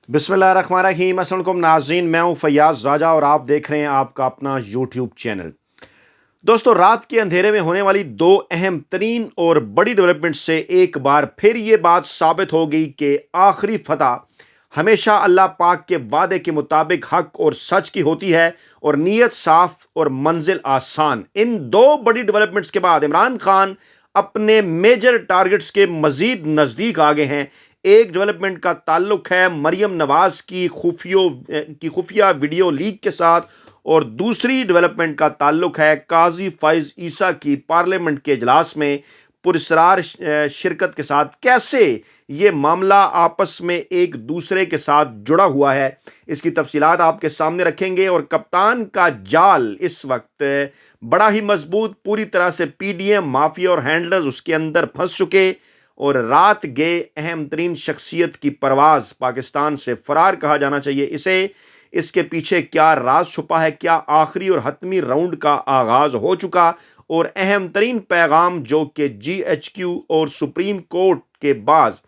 बिस्मिल्लाहिर्रहमानिर्रहीम। अस्सलाम वालेकुम नाज़रीन, मैं हूं फैयाज़ राजा और आप देख रहे हैं आपका अपना यूट्यूब चैनल। दोस्तों, रात के अंधेरे में होने वाली दो अहम तरीन और बड़ी डेवलपमेंट से एक बार फिर ये बात साबित हो गई कि आखिरी फतह हमेशा अल्लाह पाक के वादे के मुताबिक हक और सच की होती है और नीयत साफ और मंजिल आसान। इन दो बड़ी डेवलपमेंट्स के बाद इमरान खान अपने मेजर टारगेट्स के मजीद नज़दीक आ गए हैं। एक डेवलपमेंट का ताल्लुक है मरियम नवाज की खुफिया वीडियो लीक के साथ और दूसरी डेवलपमेंट का ताल्लुक है काजी फैज ईसा की पार्लियामेंट के इजलास में पुरस्कार शिरकत के साथ। कैसे ये मामला आपस में एक दूसरे के साथ जुड़ा हुआ है, इसकी तफसीलात आपके सामने रखेंगे। और कप्तान का जाल इस वक्त बड़ा ही मजबूत, पूरी तरह से पीडीएम माफिया और हैंडलर्स उसके अंदर फंस चुके और रात गए अहम तरीन शख्सियत की परवाज पाकिस्तान से फरार कहा जाना चाहिए इसे। इसके पीछे क्या राज छुपा है, क्या आखिरी और हतमी राउंड का आगाज हो चुका और अहम तरीन पैगाम जो कि GHQ और सुप्रीम कोर्ट के बाद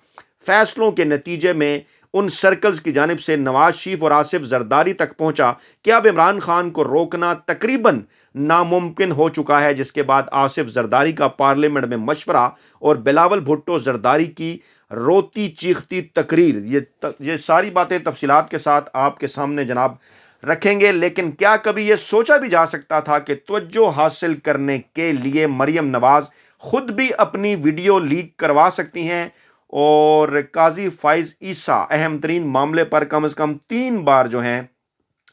फैसलों के नतीजे में उन सर्कल्स की जानिब से नवाज शरीफ और आसिफ जरदारी तक पहुंचा कि अब इमरान खान को रोकना तकरीबन नामुमकिन हो चुका है। जिसके बाद आसिफ जरदारी का पार्लियामेंट में मशवरा और बिलावल भुट्टो जरदारी की रोती चीखती तकरीर, ये सारी बातें तफसीलात के साथ आपके सामने जनाब रखेंगे। लेकिन क्या कभी यह सोचा भी जा सकता था कि तवज्जो हासिल करने के लिए मरियम नवाज खुद भी अपनी वीडियो लीक करवा सकती हैं और काजी फैज ईसा अहम तरीन मामले पर कम से कम 3 बार जो हैं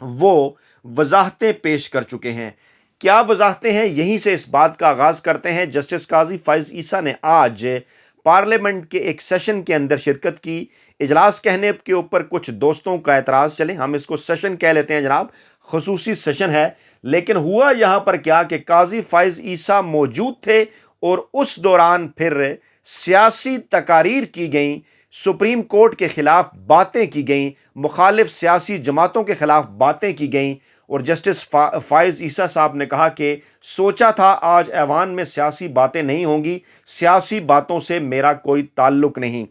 वो वजाहतें पेश कर चुके हैं। क्या वजाहतें हैं, यहीं से इस बात का आगाज करते हैं। जस्टिस काजी फैज ईसा ने आज पार्लियामेंट के एक सेशन के अंदर शिरकत की। इजलास कहने के ऊपर कुछ दोस्तों का एतराज, चले हम इसको सेशन कह लेते हैं जनाब, खसूसी सेशन है। लेकिन हुआ यहां पर क्या कि काजी फैज ईसा मौजूद थे और उस दौरान फिर सियासी तकारीर की गई, सुप्रीम कोर्ट के खिलाफ बातें की गई, मुखालिफ सियासी जमातों के खिलाफ बातें की गई और जस्टिस फैज ईसा साहब ने कहा कि सोचा था आज ऐवान में सियासी बातें नहीं होंगी, सियासी बातों से मेरा कोई ताल्लुक नहीं।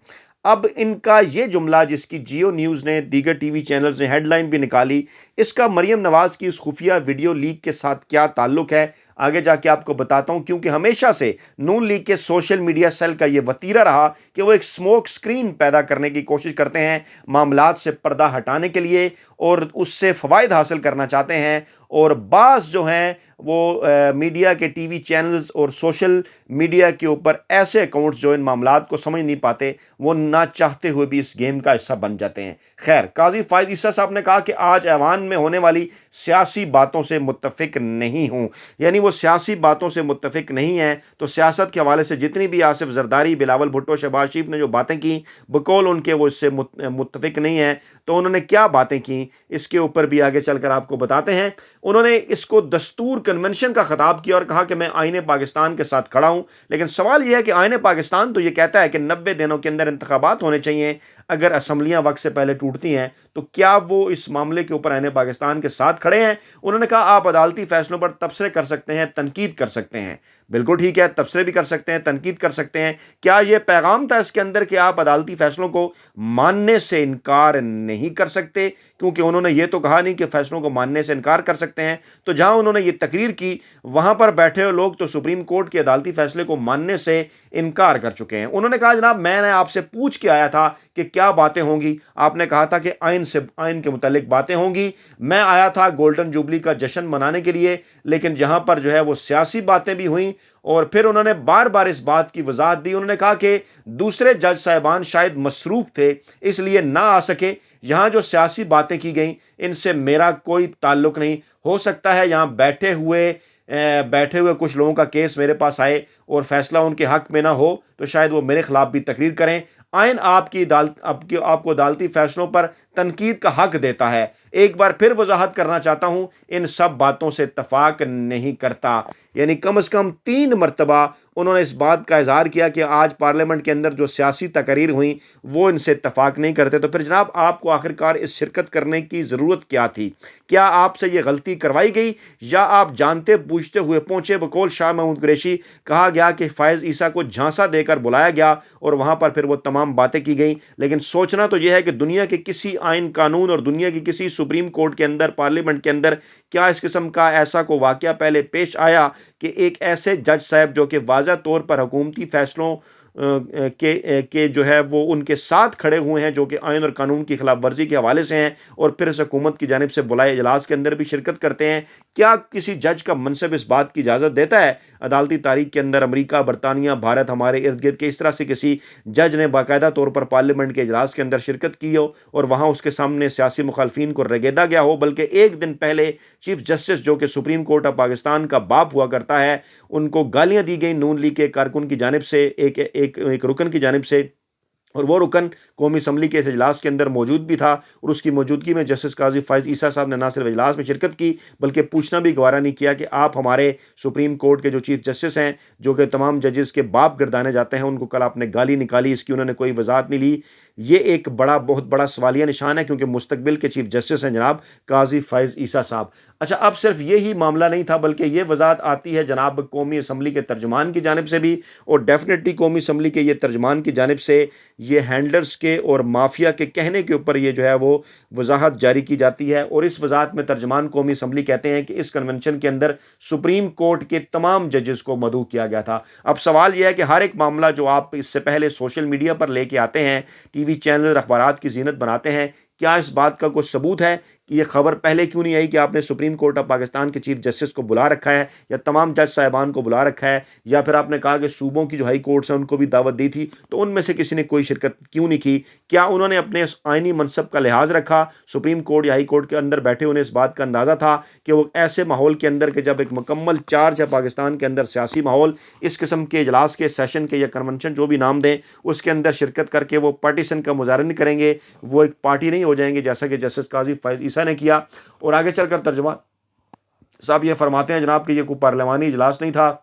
अब इनका ये जुमला, जिसकी जियो न्यूज़ ने, दीगर टीवी चैनल्स ने हेडलाइन भी निकाली, इसका मरियम नवाज की उस खुफिया वीडियो लीक के साथ क्या ताल्लुक है आगे जाके आपको बताता हूं। क्योंकि हमेशा से नून लीग के सोशल मीडिया सेल का यह वतीरा रहा कि वो एक स्मोक स्क्रीन पैदा करने की कोशिश करते हैं, मामलात से पर्दा हटाने के लिए और उससे फ़वाइद हासिल करना चाहते हैं। और बाज़ जो हैं वो मीडिया के टीवी चैनल्स और सोशल मीडिया के ऊपर ऐसे अकाउंट्स जो इन मामलात को समझ नहीं पाते, वो ना चाहते हुए भी इस गेम का हिस्सा बन जाते हैं। खैर, काजी फैज ईसा साहब ने कहा कि आज ऐवान में होने वाली सियासी बातों से मुत्तफिक नहीं हूं, यानी वो सियासी बातों से मुत्तफिक नहीं है। तो सियासत के हवाले से जितनी भी आसिफ जरदारी, बिलावल भुट्टो, शहबाज शरीफ ने जो बातें की, बकौल उनके वो इससे मुत्तफिक नहीं है। तो उन्होंने क्या बातें की, इसके ऊपर भी आगे चलकर आपको बताते हैं। उन्होंने इसको दस्तूर कन्वेंशन का खिताब किया और कहा कि मैं आईने पाकिस्तान के साथ खड़ा हूं। लेकिन सवाल यह है कि आईने पाकिस्तान तो यह कहता है कि 90 दिनों के अंदर इंतखाबात होने चाहिए। अगर असम्बलियां वक्त से पहले टूटती हैं तो क्या वो इस मामले के ऊपर आईने पाकिस्तान के साथ खड़े हैं? उन्होंने कहा आप अदालती फैसलों पर तबसरे कर सकते हैं, तनकीद कर सकते हैं। बिल्कुल ठीक है, तबसरे भी कर सकते हैं, तनकीद कर सकते हैं। क्या यह पैगाम था इसके अंदर कि आप अदालती फैसलों को मानने से इनकार नहीं कर सकते? क्योंकि उन्होंने ये तो कहा नहीं कि फैसलों को मानने से इनकार कर सकते हैं। तो जहां उन्होंने ये तकरीर की, वहां पर बैठे हुए लोग तो सुप्रीम कोर्ट के अदालती फैसले को मानने से इनकार कर चुके हैं। उन्होंने कहा जनाब, मैंने आपसे पूछ के आया था कि क्या बातें होंगी। आपने कहा था कि आइन के मुतालिक बातें होंगी। मैं आया था गोल्डन जुबली का जश्न मनाने के लिए, लेकिन जहां पर जो है वो सियासी बातें भी हुई। और फिर उन्होंने बार बार इस बात की वजाहत दी। उन्होंने कहा कि दूसरे जज साहिबान शायद मसरूफ थे, इसलिए ना आ सके। यहां जो सियासी बातें की गई, इनसे मेरा कोई ताल्लुक नहीं। हो सकता है यहां बैठे हुए कुछ लोगों का केस मेरे पास आए और फैसला उनके हक में ना हो, तो शायद वो मेरे खिलाफ भी तकरीर करें। आइन आपको अदालती फैसलों पर तनकीद का हक देता है, एक बार फिर वजाहत करना चाहता हूं, इन सब बातों से इत्तफाक नहीं करता। यानी कम से कम 3 मरतबा उन्होंने इस बात का इजहार किया कि आज पार्लियामेंट के अंदर जो सियासी तकरीर हुई वो इनसे इत्तफाक नहीं करते। तो फिर जनाब आपको आखिरकार इस शिरकत करने की ज़रूरत क्या थी? क्या आपसे ये गलती करवाई गई या आप जानते पूछते हुए पहुंचे? बकौल शाह महमूद कुरैशी कहा गया कि फ़ायज़ ईसा को झांसा देकर बुलाया गया और वहां पर फिर वो तमाम बातें की गई। लेकिन सोचना तो यह है कि दुनिया के किसी आइन कानून और दुनिया की किसी सुप्रीम कोर्ट के अंदर, पार्लियामेंट के अंदर क्या इस किस्म का ऐसा को वाक़या पहले पेश आया कि एक ऐसे जज साहब जो कि वाज़ा तौर पर हुकूमती फैसलों के जो है वो उनके साथ खड़े हुए हैं, जो कि आइन और कानून की खिलाफ वर्जी के हवाले से हैं, और फिर इस हुकूमत की जानिब से बुलाए इजलास के अंदर भी शिरकत करते हैं? क्या किसी जज का मनसब इस बात की इजाज़त देता है? अदालती तारीख के अंदर अमरीका, बरतानिया, भारत, हमारे इर्द गिर्द के इस तरह से किसी जज ने बाकायदा तौर पर पार्लियामेंट के इजलास के अंदर शिरकत की हो और वहाँ उसके सामने सियासी मुखालफिन को रगेदा गया हो? बल्कि एक दिन पहले चीफ जस्टिस जो कि सुप्रीम कोर्ट ऑफ पाकिस्तान का बाप हुआ करता है, उनको गालियां दी गई नून लीग के कारकुन की जानिब से, एक रुकन की जानिब से, और वो रुकन कौमी असम्बली के इस इजलास के अंदर मौजूद भी था। और उसकी मौजूदगी में जस्टिस काजी फ़ायज़ ईसा साहब ने ना सिर्फ इजलास में शिरकत की बल्कि पूछना भी गवारा नहीं किया कि आप हमारे सुप्रीम कोर्ट के जो चीफ जस्टिस हैं, जो कि तमाम जजेस के बाप गर्दाने जाते हैं, उनको कल आपने गाली निकाली, इसकी उन्होंने कोई वजाहत नहीं ली। ये एक बहुत बड़ा सवालिया निशान है, क्योंकि मुस्तकबिल के चीफ जस्टिस हैं जनाब काजी फ़ायज़ ईसा साहब। अच्छा, अब सिर्फ यही मामला नहीं था, बल्कि ये वजाहत आती है जनाब कौमी असम्बली के तर्जुमान की जानिब से भी, और डेफिनेटली कौमी असम्बली के ये तर्जुमान की जानिब से ये हैंडलर्स के और माफिया के कहने के ऊपर ये जो है वो वजाहत जारी की जाती है। और इस वजाहत में तर्जुमान कौमी असम्बली कहते हैं कि इस कन्वेंशन के अंदर सुप्रीम कोर्ट के तमाम जजेस को मदऊ किया गया था। अब सवाल यह है कि हर एक मामला जो आप इससे पहले सोशल मीडिया पर लेके आते हैं, टीवी चैनल, अखबारात की जीनत बनाते हैं, क्या इस बात का कोई सबूत है कि ये खबर पहले क्यों नहीं आई कि आपने सुप्रीम कोर्ट ऑफ पाकिस्तान के चीफ जस्टिस को बुला रखा है या तमाम जज साहिबान को बुला रखा है, या फिर आपने कहा कि सूबों की जो हाई कोर्ट्स हैं उनको भी दावत दी थी, तो उनमें से किसी ने कोई शिरकत क्यों नहीं की? क्या उन्होंने अपने आइनी मनसब का लिहाज रखा? सुप्रीम कोर्ट या हाई कोर्ट के अंदर बैठे उन्हें इस बात का अंदाज़ा था कि वो ऐसे माहौल के अंदर, कि जब एक मुकम्मल चार्ज है पाकिस्तान के अंदर सियासी माहौल, इस किस्म के इजलास के, सेशन के या कन्वेंशन जो भी नाम दें, उसके अंदर शिरकत करके वो पार्टीशन का मुजाहरा नहीं करेंगे, वो एक पार्टी नहीं हो जाएंगे, जैसा कि जस्टिस काजी फ़ायज़ ईसा ने किया। और आगे चलकर तर्जुमा साहब ये फरमाते हैं जनाब कि ये कोई पार्लियामानी इजलास नहीं था,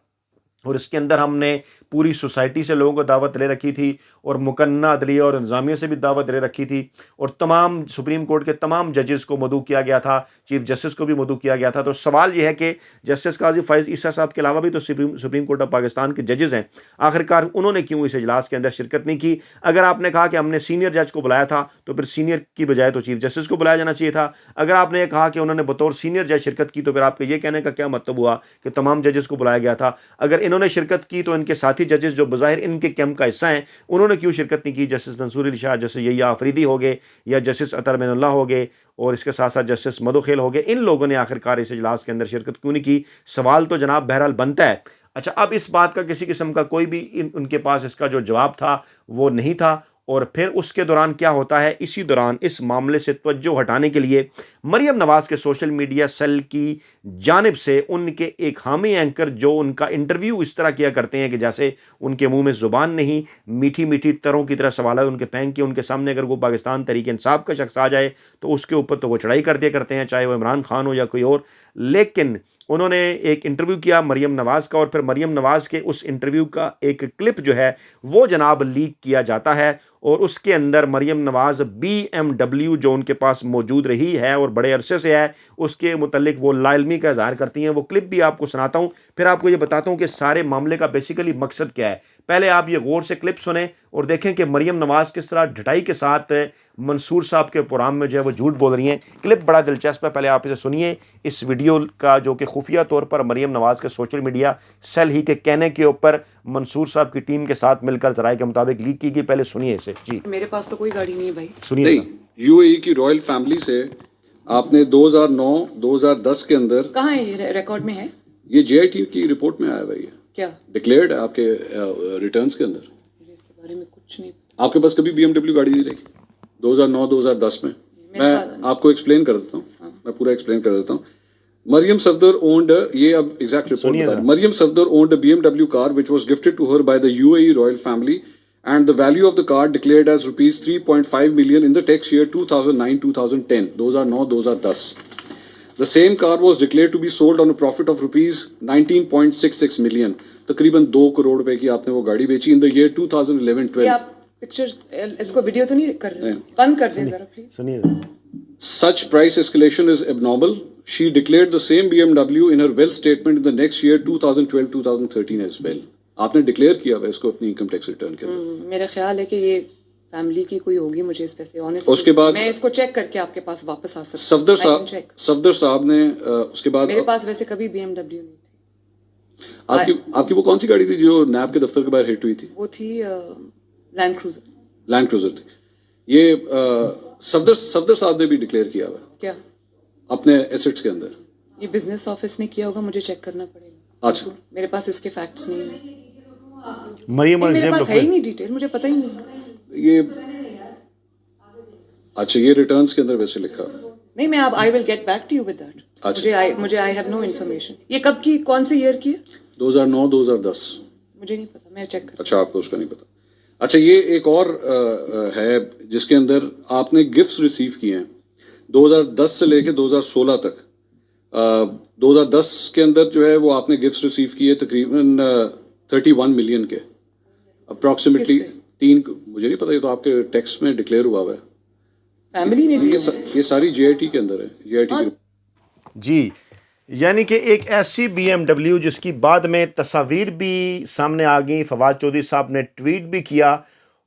और इसके अंदर हमने पूरी सोसाइटी से लोगों को दावत ले रखी थी, और मुकन्ना अदलिया और इंतजामिया से भी दावत ले रखी थी, और तमाम सुप्रीम कोर्ट के तमाम जजेस को मदऊ किया गया था, चीफ जस्टिस को भी मदऊ किया गया था। तो सवाल यह है कि जस्टिस काजी फ़ायज़ ईसा साहब के अलावा भी तो सुप्रीम कोर्ट ऑफ पाकिस्तान के जजेस हैं, आखिरकार उन्होंने क्यों इस इजलास के अंदर शिरकत नहीं की? अगर आपने कहा कि हमने सीनियर जज को बुलाया था, तो फिर सीनियर की बजाय तो चीफ जस्टिस को बुलाया जाना चाहिए था। अगर आपने कहा कि उन्होंने बतौर सीनियर जज शिरकत की, तो फिर आपके ये कहने का क्या मतलब हुआ कि तमाम जजेस को बुलाया गया था? अगर इन्होंने शिरकत की तो इनके साथी जजेस जो बज़ाहिर इनके कैंप का हिस्सा हैं, उन्होंने क्यों शिरकत नहीं की? जस्टिस मंसूर अली शाह, जस्टिस यहिया आफरीदी हो गए, या जस्टिस अतर मैनुल्लाह हो गए, और इसके साथ साथ जस्टिस मधुखेल हो गए, इन लोगों ने आखिरकार इस इजलास के अंदर शिरकत क्यों नहीं की? सवाल तो जनाब बहरहाल बनता है। अच्छा, अब इस बात का किसी किस्म का कोई भी उनके पास इसका जो जवाब था वो नहीं था। और फिर उसके दौरान क्या होता है? इसी दौरान इस मामले से तवज्जो हटाने के लिए मरियम नवाज के सोशल मीडिया सेल की जानिब से उनके एक हामी एंकर, जो उनका इंटरव्यू इस तरह किया करते हैं कि जैसे उनके मुंह में जुबान नहीं, मीठी मीठी तरों की तरह सवाल उनके फेंक के उनके सामने अगर वो पाकिस्तान तहरीक इंसाफ का शख्स आ जाए तो उसके ऊपर तो वो चढ़ाई कर दिया करते हैं, चाहे वो इमरान खान हो या कोई और। लेकिन उन्होंने एक इंटरव्यू किया मरियम नवाज का, और फिर मरियम नवाज के उस इंटरव्यू का एक क्लिप जो है वो जनाब लीक किया जाता है, और उसके अंदर मरियम नवाज BMW जो उनके पास मौजूद रही है और बड़े अरसे से है, उसके मुतल्लिक वो लाइलमी का इजहार करती हैं। वो क्लिप भी आपको सुनाता हूँ, फिर आपको ये बताता हूँ कि सारे मामले का बेसिकली मकसद क्या है। पहले आप ये गौर से क्लिप सुने और देखें कि मरियम नवाज किस तरह ढटाई के साथ मंसूर साहब के प्रोग्राम में जो है वो झूठ बोल रही हैं। क्लिप बड़ा दिलचस्प है, पहले आप इसे सुनिए, इस वीडियो का, जो कि खुफिया तौर पर मरियम नवाज के सोशल मीडिया सेल ही के कहने के ऊपर मंसूर साहब की टीम के साथ मिलकर जराये के मुताबिक लीक की गई। पहले सुनिए इसे। जी, मेरे पास तो कोई गाड़ी नहीं है भाई। सुनिए। यूएई की रॉयल फैमिली से आपने 2009-2010 के अंदर, कहाँ है ये? रिकॉर्ड में है? ये जेआईटी की रिपोर्ट में आया भाई, क्या डिक्लेयर्ड है आपके रिटर्न्स के अंदर। मुझे इसके बारे में कुछ नहीं। आपके पास कभी BMW गाड़ी नहीं रही 2009-2010 में? मैं आपको एक्सप्लेन कर देता हूँ, मैं पूरा एक्सप्लेन कर देता हूँ। मरियम सफदर ओन्ड, ये अब एग्जैक्ट रिपोर्ट बता रहा हूँ। Maryam Safdar owned a BMW car which was gifted to her by the UAE royal family and the value of the car declared as rupees 3.5 million in the tax year 2009-2010. 2009, 2010. The same car was declared to be sold on a profit of rupees 19.66 million. तकरीबन 2 करोड़ रुपए की आपने वो गाड़ी बेची in the year 2011-12. ये आप picture इसको वीडियो तो नहीं कर रहे? बंद कर दें जरा प्लीज। सुनिए। Such price escalation is abnormal. She declared the same BMW in her wealth statement in the next year 2012-2013 as well. आपने डिक्लेयर किया हुआ है इसको अपनी इनकम टैक्स रिटर्न के अंदर। मेरा ख्याल है कि ये फैमिली की कोई होगी, मुझे इस पे से ऑनेस्ट। उसके बाद मैं इसको चेक करके आपके पास वापस आ सकता हूं। सफदर साहब ने उसके बाद मेरे पास वैसे कभी BMW नहीं थी। आपकी वो कौन सी गाड़ी थी जो नैब के दफ्तर के बाहर हिट हुई थी? वो थी लैंड क्रूजर। लैंड क्रूजर थी। ये सफदर साहब ने भी डिक्लेयर किया हुआ है क्या अपने एसेट्स के अंदर? ये बिजनेस ऑफिस ने किया होगा, मुझे चेक करना पड़ेगा। अच्छा, मेरे पास इसके फैक्ट्स नहीं है। मरियम और मेरे ज़ेब पास है ही लोग नहीं डिटेल, मुझे पता ही नहीं। ये अच्छा, ये रिटर्न्स के अंदर वैसे लिखा। नहीं, मैं अब I will get back to you with that. मुझे आई हैव नो इन्फॉर्मेशन। ये कब की, कौन से ईयर की है? 2009 2010। मुझे नहीं पता, मैं चेक कर। अच्छा, आपको उसका नहीं पता। अच्छा, ये एक और है जिसके अंदर आपने गिफ्ट्स रिसीव किए हैं 2010 से लेके 2016 तक। 2010 के अंदर जो है वो आपने गिफ्ट्स रिसीव किए तकरीबन 31 मिलियन के अप्रॉक्सीमेटली। मुझे नहीं पता, ये तो आपके टैक्स में डिक्लेयर हुआ है। फैमिली ने दिया। ये सारी JIT के अंदर है, JIT के। जी, यानी कि एक ऐसी BMW जिसकी बाद में तस्वीर भी सामने आ गई, फवाद चौधरी साहब ने ट्वीट भी किया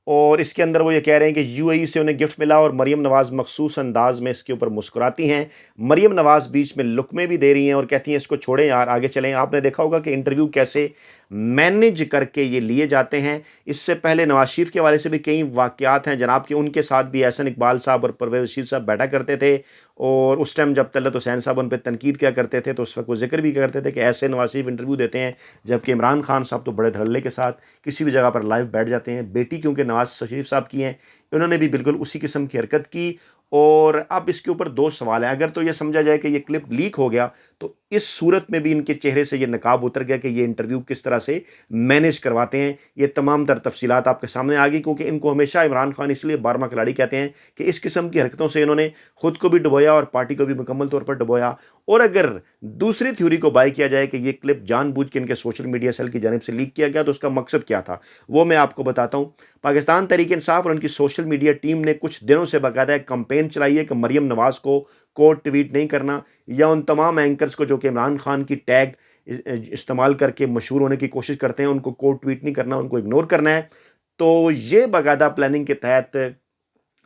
और इसके अंदर वो ये कह रहे हैं कि UAE से उन्हें गिफ्ट मिला और मरियम नवाज़ मखसूस अंदाज में इसके ऊपर मुस्कुराती हैं। मरियम नवाज़ बीच में लुकमे भी दे रही हैं और कहती हैं इसको छोड़ें यार, आगे चलें। आपने देखा होगा कि इंटरव्यू कैसे मैनेज करके ये लिए जाते हैं। इससे पहले नवाज शरीफ के हवाले से भी कई वाक़यात हैं जनाब कि उनके साथ भी एहसन इकबाल साहब और परवेज़ रशीद साहब बैठा करते थे और उस टाइम जब तलत हुसैन साहब उन पर तनकीद किया करते थे तो उस वक्त वो जिक्र भी करते थे कि ऐसे नवाज शरीफ इंटरव्यू देते हैं, जबकि इमरान खान साहब तो बड़े धड़ल्ले के साथ किसी भी जगह पर लाइव बैठ जाते हैं। बेटी क्योंकि नवाज शरीफ साहब की हैं, इन्होंने भी बिल्कुल उसी किस्म की हरकत की। और अब इसके ऊपर दो सवाल हैं। अगर तो ये समझा जाए कि ये क्लिप लीक हो गया तो इस सूरत में भी इनके चेहरे से ये नकाब उतर गया कि ये इंटरव्यू किस तरह से मैनेज करवाते हैं। ये तमाम तर तफसीलात आपके सामने आ गई, क्योंकि इनको हमेशा इमरान खान इसलिए 12वां खिलाड़ी कहते हैं कि इस किस्म की हरकतों से इन्होंने खुद को भी डुबोया और पार्टी को भी मुकम्मल तौर पर डुबोया। और अगर दूसरी थ्योरी को बाय किया जाए कि ये क्लिप जानबूझ के इनके सोशल मीडिया सेल की जानिब से लीक किया गया तो उसका मकसद क्या था वो मैं आपको बताता हूँ। पाकिस्तान तहरीक इंसाफ और उनकी सोशल मीडिया टीम ने कुछ दिनों से बाकायदा एक कंपेन चलाई है कि मरियम नवाज़ को कोट ट्वीट नहीं करना, या उन तमाम एंकर्स को जो कि इमरान खान की टैग इस्तेमाल करके मशहूर होने की कोशिश करते हैं उनको कोट ट्वीट नहीं करना, उनको इग्नोर करना है। तो ये बाकायदा प्लानिंग के तहत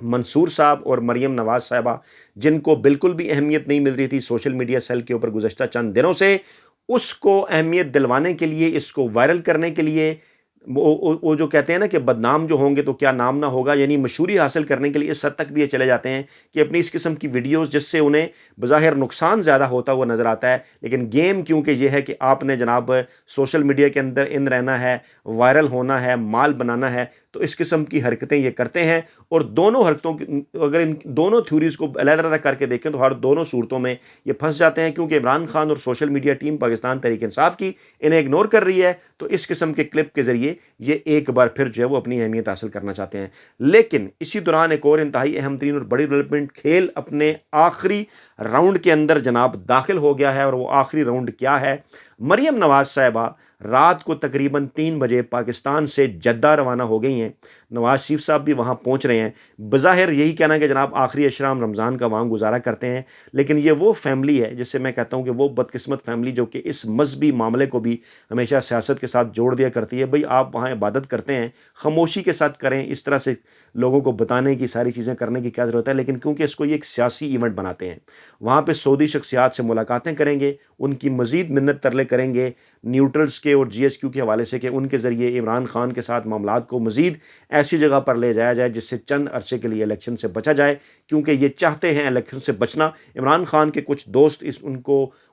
मंसूर साहब और मरियम नवाज़ साहिबा, जिनको बिल्कुल भी अहमियत नहीं मिल रही थी सोशल मीडिया सेल के ऊपर गुज़श्ता चंद दिनों से, उसको अहमियत दिलवाने के लिए, इसको वायरल करने के लिए, वो जो कहते हैं ना कि बदनाम जो होंगे तो क्या नाम ना होगा, यानी मशहूरी हासिल करने के लिए इस हद तक भी ये चले जाते हैं कि अपनी इस किस्म की वीडियोस जिससे उन्हें बज़ाहिर नुकसान ज़्यादा होता हुआ नज़र आता है, लेकिन गेम क्योंकि ये है कि आपने जनाब सोशल मीडिया के अंदर इन रहना है, वायरल होना है, माल बनाना है, तो इस किस्म की हरकतें ये करते हैं। और दोनों हरकतों की अगर इन दोनों थ्योरीज़ को अलग-अलग करके देखें तो हर दोनों सूरतों में ये फंस जाते हैं, क्योंकि इमरान खान और social media team Pakistan Tehreek Insaf की इन्हें इग्नोर कर रही है। तो इस किस्म के क्लिप के ज़रिए ये एक बार फिर जो है वो अपनी अहमियत हासिल करना चाहते हैं। लेकिन इसी दौरान एक और इंतहाई अहम तरीन और बड़ी डेवलपमेंट, खेल अपने आखिरी राउंड के अंदर जनाब दाखिल हो गया है। और वो आखिरी राउंड क्या है? मरियम नवाज़ साहिबा रात को तकरीबन 3 बजे पाकिस्तान से जद्दा रवाना हो गई हैं। नवाज़ शरीफ साहब भी वहाँ पहुँच रहे हैं। बज़ाहिर यही कहना है कि जनाब आखिरी अशराम रमज़ान का वहाँ गुजारा करते हैं, लेकिन ये वो फैमिली है जिससे मैं कहता हूँ कि वो बदकिस्मत फैमिली जो कि इस मजहबी मामले को भी हमेशा सियासत के साथ जोड़ दिया करती है। भाई आप वहाँ इबादत करते हैं, खामोशी के साथ करें, इस तरह से लोगों को बताने की सारी चीज़ें करने की क्या ज़रूरत है। लेकिन क्योंकि इसको ये एक सियासी इवेंट बनाते हैं, वहाँ पर सऊदी शख्सियात से मुलाकातें करेंगे, उनकी मज़ीद मिन्नत तरले करेंगे न्यूट्रल्स के और GHQ के हवाले से कि उनके ज़रिए इमरान खान के साथ मामलात को मज़ीद ऐसी जगह पर ले जाया जाए जिससे चंद अरसे के लिए इलेक्शन से बचा जाए, क्योंकि ये चाहते हैं इलेक्शन से बचना। इमरान खान के कुछ दोस्त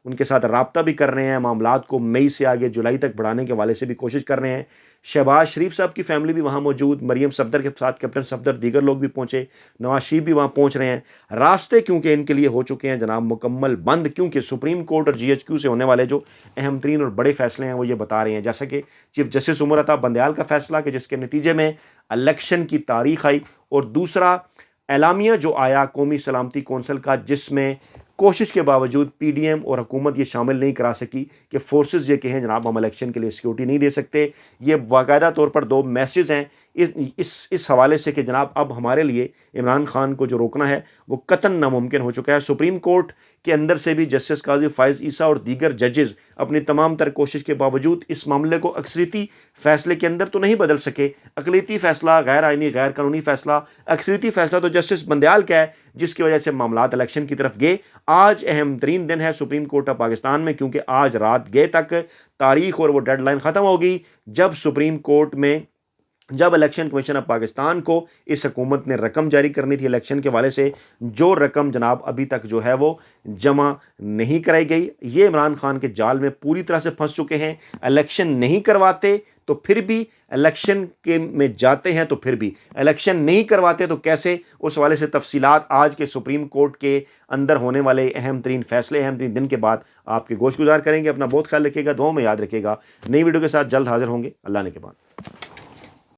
उनके साथ रब्ता भी कर रहे हैं, मामलात को मई से आगे जुलाई तक बढ़ाने के हवाले से भी कोशिश कर रहे हैं। शहबाज शरीफ साहब की फैमिली भी वहाँ मौजूद, मरीम सफदर के साथ कैप्टन सफदर, दीगर लोग भी पहुँचे, नवाज शरीफ भी वहाँ पहुँच रहे हैं। रास्ते क्योंकि इनके लिए हो चुके हैं जनाब मुकम्मल बंद, क्योंकि सुप्रीम कोर्ट और GHQ से होने वाले जो अहम तरीन और बड़े फैसले हैं वो ये बता रहे हैं, जैसे कि चीफ जस्टिस उमर अता बंदयाल का फैसला कि जिसके नतीजे में इलेक्शन की तारीख आई, और दूसरा एलामिया जो आया कौमी सलामती कौंसिल का, जिसमें कोशिश के बावजूद PDM और हुकूमत ये शामिल नहीं करा सकी कि फोर्सेस ये कहें जनाब हम इलेक्शन के लिए सिक्योरिटी नहीं दे सकते। ये बाकायदा तौर पर दो मैसेज हैं इस हवाले से कि जनाब अब हमारे लिए इमरान खान को जो रोकना है वो कतन नामुमकिन हो चुका है। सुप्रीम कोर्ट के अंदर से भी जस्टिस काजी फायज़ ईसा और दीगर जजेस अपनी तमाम तर कोशिश के बावजूद इस मामले को अक्सरियती फैसले के अंदर तो नहीं बदल सके। अकलीती फैसला, गैर आइनी गैर कानूनी फैसला, अक्सरियती फैसला तो जस्टिस बंदयाल का है, जिसकी वजह से मामलात इलेक्शन की तरफ गए। आज अहम तरीन दिन है सुप्रीम कोर्ट ऑफ पाकिस्तान में, क्योंकि आज रात गए तक तारीख और वो डेडलाइन ख़त्म होगी जब सुप्रीम कोर्ट में जब इलेक्शन कमीशन ऑफ पाकिस्तान को इस हुकूमत ने रकम जारी करनी थी इलेक्शन के वाले से, जो रकम जनाब अभी तक जो है वो जमा नहीं कराई गई। ये इमरान खान के जाल में पूरी तरह से फंस चुके हैं। इलेक्शन नहीं करवाते तो फिर भी, इलेक्शन के में जाते हैं तो फिर भी, इलेक्शन नहीं करवाते तो कैसे, उस वाले से तफसीलात आज के सुप्रीम कोर्ट के अंदर होने वाले अहम तरीन फैसले, अहम तरीन दिन के बाद आपके गोश गुजार करेंगे। अपना बहुत ख्याल रखिएगा, दुआओं में याद रखिएगा। नई वीडियो के साथ जल्द हाजिर होंगे। अल्लाह ने के बाद।